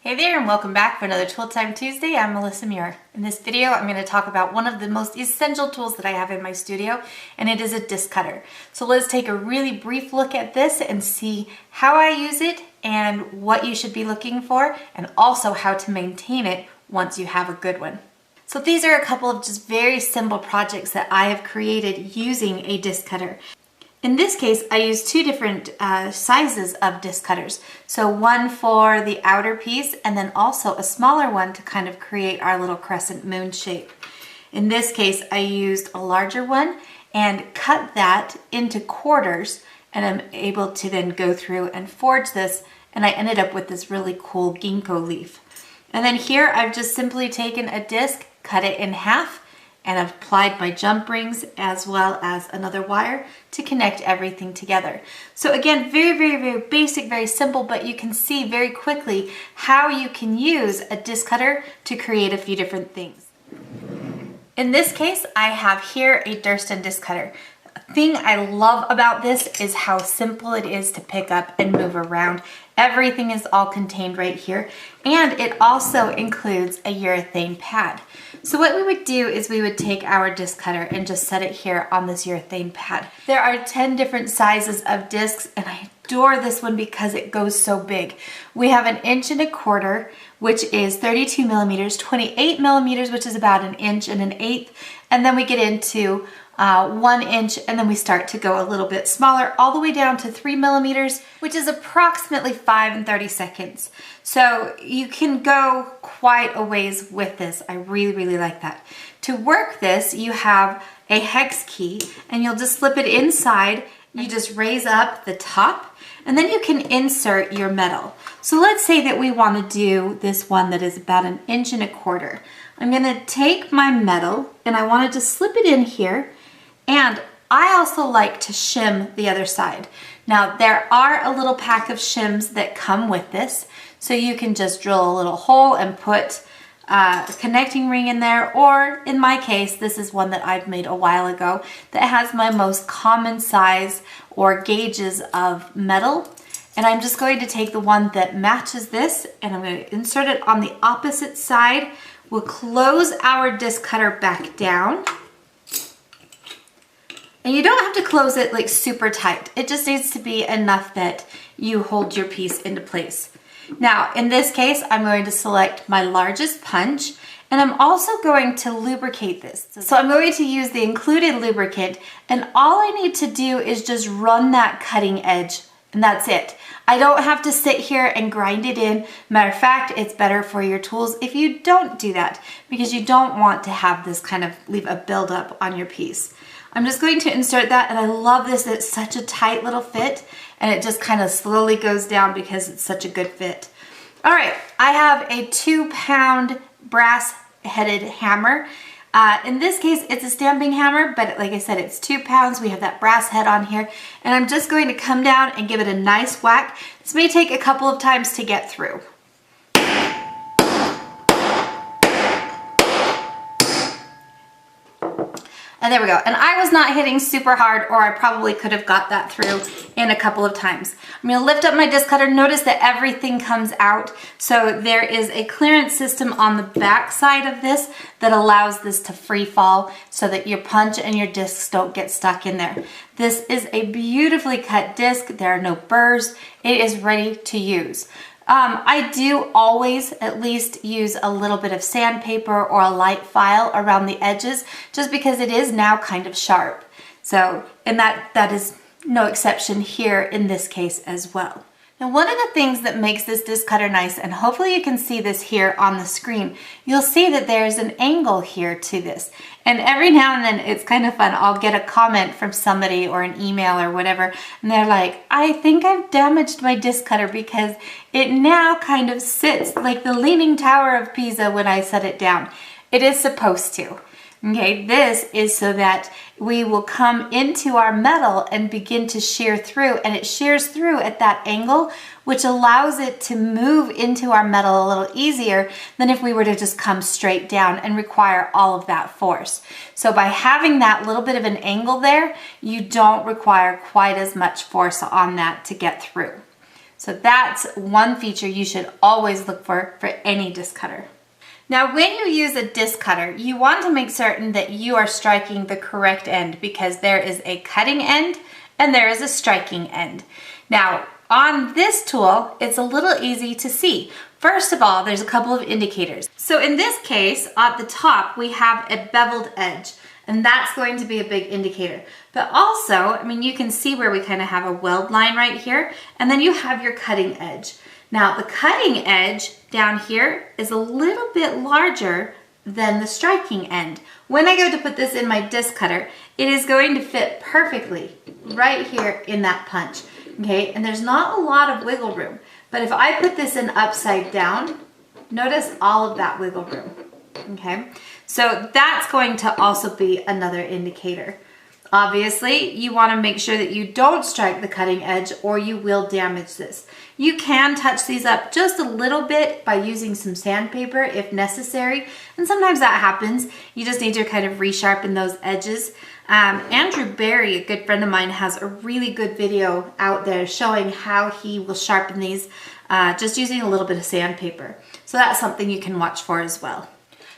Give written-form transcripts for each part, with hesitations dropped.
Hey there and welcome back for another Tool Time Tuesday. I'm Melissa Muir. In this video, I'm going to talk about one of the most essential tools that I have in my studio, and it is a disc cutter. So let's take a really brief look at this and see how I use it and what you should be looking for, and also how to maintain it once you have a good one. So these are a couple of just very simple projects that I have created using a disc cutter. In this case, I use two different sizes of disc cutters. So one for the outer piece and then also a smaller one to kind of create our little crescent moon shape. In this case, I used a larger one and cut that into quarters, and I'm able to then go through and forge this, and I ended up with this really cool ginkgo leaf. And then here I've just simply taken a disc, cut it in half, and I've applied my jump rings as well as another wire to connect everything together. So again, very basic, very simple, but you can see very quickly how you can use a disc cutter to create a few different things. In this case, I have here a Durston disc cutter. The thing I love about this is how simple it is to pick up and move around. Everything is all contained right here, and it also includes a urethane pad. So what we would do is we would take our disc cutter and just set it here on this urethane pad. There are 10 different sizes of discs, and I adore this one because it goes so big. We have 1.25 inches, which is 32 millimeters, 28 millimeters, which is about 1 1/8 inches, and then we get into 1 inch, and then we start to go a little bit smaller, all the way down to 3 millimeters, which is approximately 5 30 So you can go quite a ways with this. I really like that. To work this, you have a hex key, and you'll just slip it inside. You just raise up the top, and then you can insert your metal. So let's say that we want to do this one that is about 1.25 inches. I'm going to take my metal, and I want to just slip it in here. And I also like to shim the other side. Now there are a little pack of shims that come with this, so you can just drill a little hole and put a connecting ring in there, or in my case, this is one that I've made a while ago that has my most common size or gauges of metal. And I'm just going to take the one that matches this, and I'm going to insert it on the opposite side. We'll close our disc cutter back down. And you don't have to close it like super tight. It just needs to be enough that you hold your piece into place. Now, in this case, I'm going to select my largest punch, and I'm also going to lubricate this. So I'm going to use the included lubricant, and all I need to do is just run that cutting edge, and that's it. I don't have to sit here and grind it in. Matter of fact, it's better for your tools if you don't do that, because you don't want to have this kind of leave a buildup on your piece. I'm just going to insert that, and I love this. It's such a tight little fit, and it just kind of slowly goes down because it's such a good fit. All right, I have a 2-pound brass-headed hammer. In this case, it's a stamping hammer, but like I said, it's 2 pounds. We have that brass head on here, and I'm just going to come down and give it a nice whack. This may take a couple of times to get through. And there we go. And I was not hitting super hard, or I probably could have got that through in a couple of times. I'm going to lift up my disc cutter. Notice that everything comes out. So there is a clearance system on the back side of this that allows this to free fall so that your punch and your discs don't get stuck in there. This is a beautifully cut disc. There are no burrs. It is ready to use. I do always at least use a little bit of sandpaper or a light file around the edges, just because it is now kind of sharp. So, and that is no exception here in this case as well. Now, one of the things that makes this disc cutter nice, and hopefully you can see this here on the screen, you'll see that there's an angle here to this. And every now and then, it's kind of fun. I'll get a comment from somebody or an email or whatever, and they're like, I think I've damaged my disc cutter because it now kind of sits like the Leaning Tower of Pisa when I set it down. It is supposed to. Okay, this is so that we will come into our metal and begin to shear through, and it shears through at that angle, which allows it to move into our metal a little easier than if we were to just come straight down and require all of that force. So by having that little bit of an angle there, you don't require quite as much force on that to get through. So that's one feature you should always look for any disc cutter. Now, when you use a disc cutter, you want to make certain that you are striking the correct end, because there is a cutting end and there is a striking end. Now, on this tool, it's a little easy to see. First of all, there's a couple of indicators. So in this case, at the top, we have a beveled edge, and that's going to be a big indicator. But also, I mean, you can see where we kind of have a weld line right here, and then you have your cutting edge. Now, the cutting edge down here is a little bit larger than the striking end. When I go to put this in my disc cutter, it is going to fit perfectly right here in that punch, okay? And there's not a lot of wiggle room. But if I put this in upside down, notice all of that wiggle room, okay? So that's going to also be another indicator. Obviously, you want to make sure that you don't strike the cutting edge or you will damage this. You can touch these up just a little bit by using some sandpaper if necessary, and sometimes that happens. You just need to kind of resharpen those edges. Andrew Barry, a good friend of mine, has a really good video out there showing how he will sharpen these just using a little bit of sandpaper. So that's something you can watch for as well.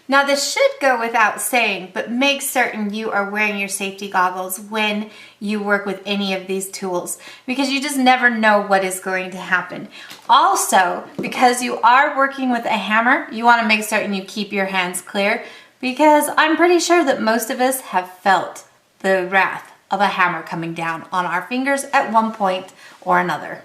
Now, this should go without saying, but make certain you are wearing your safety goggles when you work with any of these tools, because you just never know what is going to happen. Also, because you are working with a hammer, you want to make certain you keep your hands clear, because I'm pretty sure that most of us have felt the wrath of a hammer coming down on our fingers at one point or another.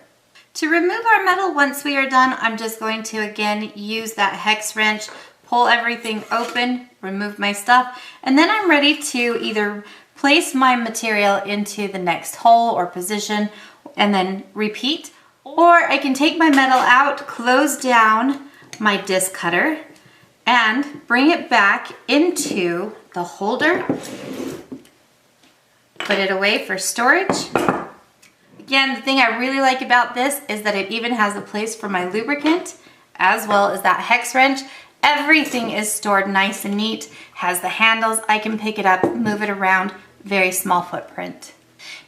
To remove our metal once we are done, I'm just going to again use that hex wrench, pull everything open, remove my stuff, and then I'm ready to either place my material into the next hole or position and then repeat, or I can take my metal out, close down my disc cutter, and bring it back into the holder, put it away for storage. Again, the thing I really like about this is that it even has a place for my lubricant, as well as that hex wrench. Everything is stored nice and neat, has the handles, I can pick it up, move it around, very small footprint.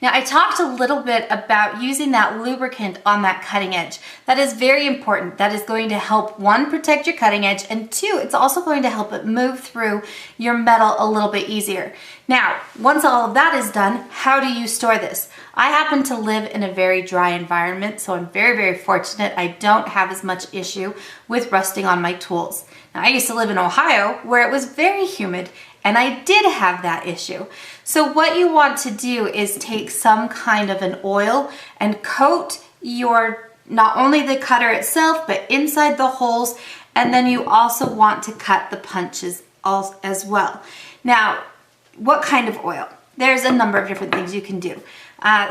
Now, I talked a little bit about using that lubricant on that cutting edge. That is very important. That is going to help, one, protect your cutting edge, and two, it's also going to help it move through your metal a little bit easier. Now, once all of that is done, how do you store this? I happen to live in a very dry environment, so I'm very, very fortunate. I don't have as much issue with rusting on my tools. Now, I used to live in Ohio where it was very humid, and I did have that issue. So what you want to do is take some kind of an oil and coat your, not only the cutter itself, but inside the holes, and then you also want to cut the punches as well. Now, what kind of oil? There's a number of different things you can do.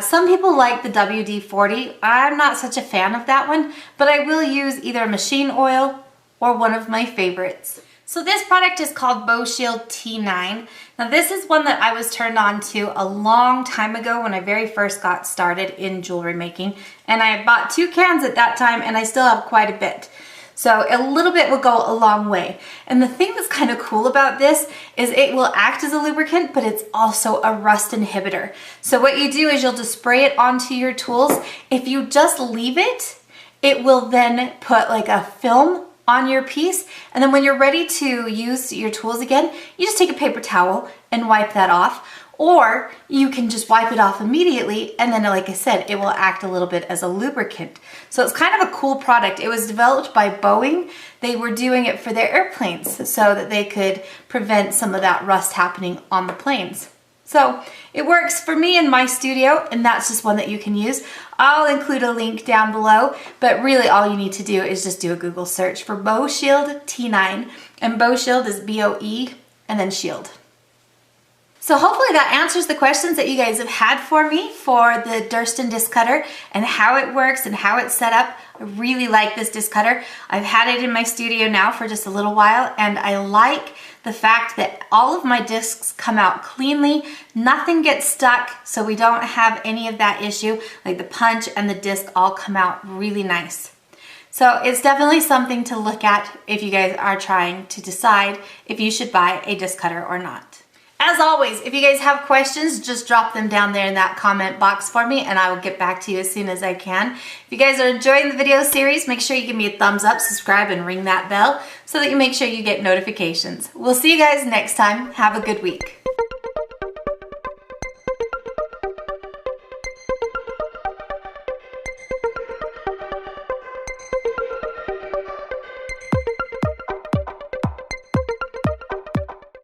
Some people like the WD-40. I'm not such a fan of that one, but I will use either a machine oil or one of my favorites. So this product is called BoShield T9. Now this is one that I was turned on to a long time ago when I very first got started in jewelry making, and I bought 2 cans at that time and I still have quite a bit. So a little bit will go a long way. And the thing that's kind of cool about this is it will act as a lubricant, but it's also a rust inhibitor. So what you do is you'll just spray it onto your tools. If you just leave it, it will then put like a film on your piece, and then when you're ready to use your tools again, you just take a paper towel and wipe that off, or you can just wipe it off immediately, and then like I said, it will act a little bit as a lubricant. So it's kind of a cool product. It was developed by Boeing. They were doing it for their airplanes so that they could prevent some of that rust happening on the planes. So it works for me in my studio, and that's just one that you can use. I'll include a link down below, but really all you need to do is just do a Google search for BoShield T9, and BoShield is B-O-E and then shield. So hopefully that answers the questions that you guys have had for me for the Durston disc cutter and how it works and how it's set up. I really like this disc cutter. I've had it in my studio now for just a little while, and I like the fact that all of my discs come out cleanly, nothing gets stuck, so we don't have any of that issue. Like the punch and the disc all come out really nice. So it's definitely something to look at if you guys are trying to decide if you should buy a disc cutter or not. as always, if you guys have questions, just drop them down there in that comment box for me and I will get back to you as soon as I can. If you guys are enjoying the video series, make sure you give me a thumbs up, subscribe, and ring that bell so that you make sure you get notifications. We'll see you guys next time. Have a good week.